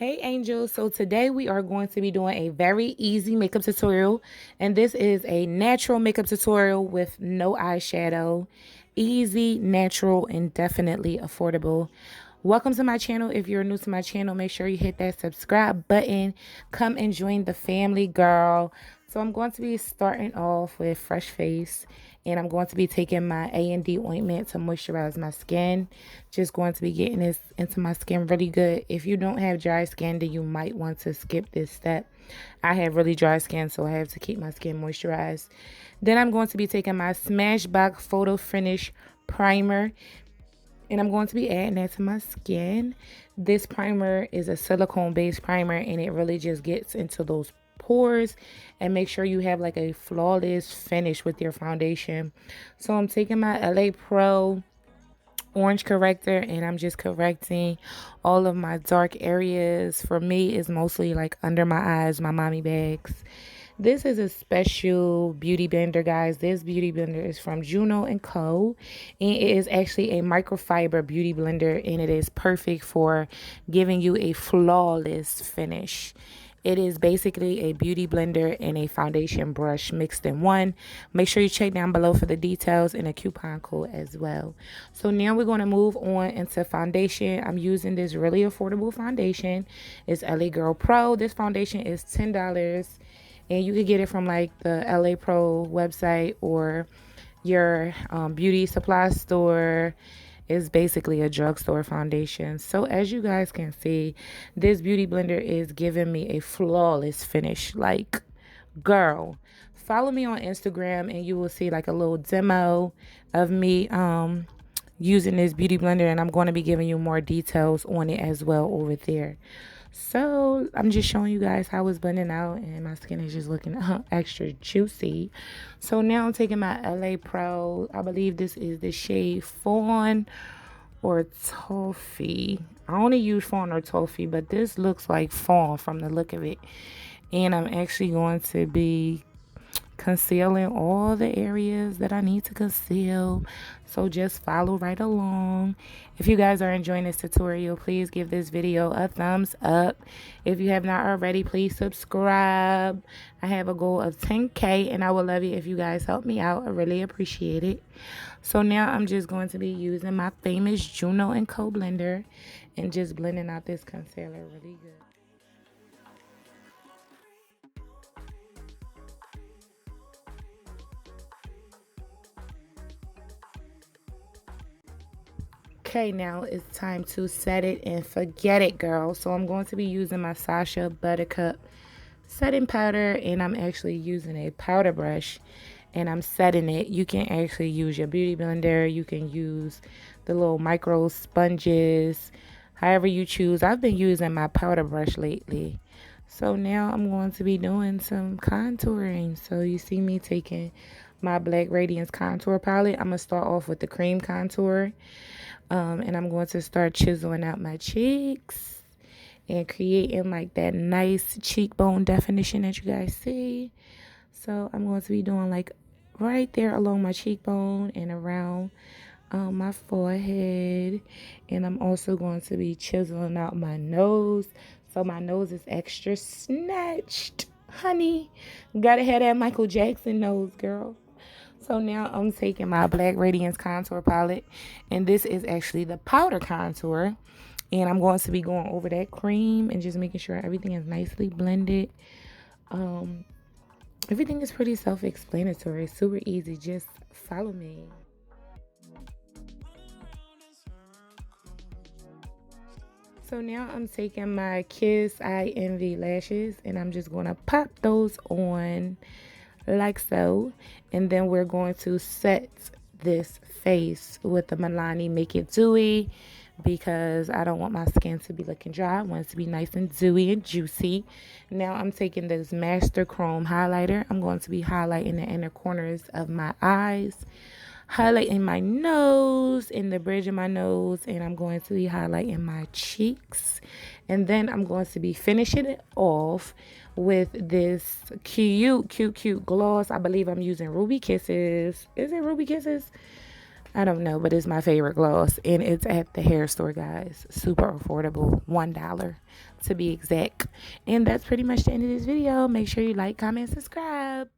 Hey Angel, so today we are going to be doing a very easy makeup tutorial, and this is a natural makeup tutorial with no eyeshadow. Easy, natural, and definitely affordable. Welcome to my channel. If you're new to my channel, make sure you hit that subscribe button. Come and join the family, girl. So I'm going to be starting off with fresh face, and I'm going to be taking my A&D ointment to moisturize my skin. Just going to be getting this into my skin really good. If you don't have dry skin, then you might want to skip this step. I have really dry skin, so I have to keep my skin moisturized. Then I'm going to be taking my Smashbox Photo Finish Primer, and I'm going to be adding that to my skin. This primer is a silicone based primer, and it really just gets into those pores and make sure you have like a flawless finish with your foundation. So I'm taking my LA Pro orange corrector, and I'm just correcting all of my dark areas. For me, it's mostly like under my eyes, my mommy bags. This is a special beauty blender, guys. This beauty blender is from Juno and Co. And it is actually a microfiber beauty blender, and it is perfect for giving you a flawless finish. It is basically a beauty blender and a foundation brush mixed in one. Make sure you check down below for the details and a coupon code as well. So now we're going to move on into foundation. I'm using this really affordable foundation. It's LA Girl Pro. This foundation is $10. And you can get it from like the LA Pro website or your beauty supply store. Is basically a drugstore foundation. So as you guys can see, this beauty blender is giving me a flawless finish. Like, girl, follow me on Instagram and you will see like a little demo of me using this beauty blender, and I'm going to be giving you more details on it as well over there. So I'm just showing you guys how it's blending out, and my skin is just looking extra juicy. So now I'm taking my LA Pro. I believe this is the shade Fawn or Toffee. I only use Fawn or Toffee, but this looks like Fawn from the look of it. And I'm actually going to be concealing all the areas that I need to conceal. So just follow right along. If you guys are enjoying this tutorial, please give this video a thumbs up. If you have not already, please subscribe. I have a goal of 10K, and I would love it if you guys help me out. I really appreciate it. So now I'm just going to be using my famous Juno and Co blender and just blending out this concealer really good. Okay, now it's time to set it and forget it, girl. So I'm going to be using my Sasha Buttercup setting powder, and I'm actually using a powder brush, and I'm setting it. You can actually use your beauty blender. You can use the little micro sponges, however you choose. I've been using my powder brush lately. So now I'm going to be doing some contouring. So you see me taking my Black Radiance contour palette. I'm going to start off with the cream contour. And I'm going to start chiseling out my cheeks and creating like that nice cheekbone definition that you guys see. So I'm going to be doing like right there along my cheekbone and around my forehead. And I'm also going to be chiseling out my nose. So my nose is extra snatched, honey. Gotta have that Michael Jackson nose, girl. So now I'm taking my Black Radiance contour palette, and this is actually the powder contour, and I'm going to be going over that cream and just making sure everything is nicely blended. Everything is pretty self-explanatory, super easy. Just follow me. So now I'm taking my Kiss I Envy lashes, and I'm just going to pop those on like so, and then we're going to set this face with the Milani Make It Dewy, because I don't want my skin to be looking dry. I want it to be nice and dewy and juicy. Now I'm taking this Master Chrome highlighter. I'm going to be highlighting the inner corners of my eyes, highlighting my nose and the bridge of my nose, and I'm going to be highlighting my cheeks. And then I'm going to be finishing it off with this cute gloss. I believe I'm using Ruby Kisses. Is it Ruby Kisses? I don't know, but it's my favorite gloss, and it's at the hair store, guys. Super affordable, $1 to be exact. And that's pretty much the end of this video. Make sure you like, comment, subscribe.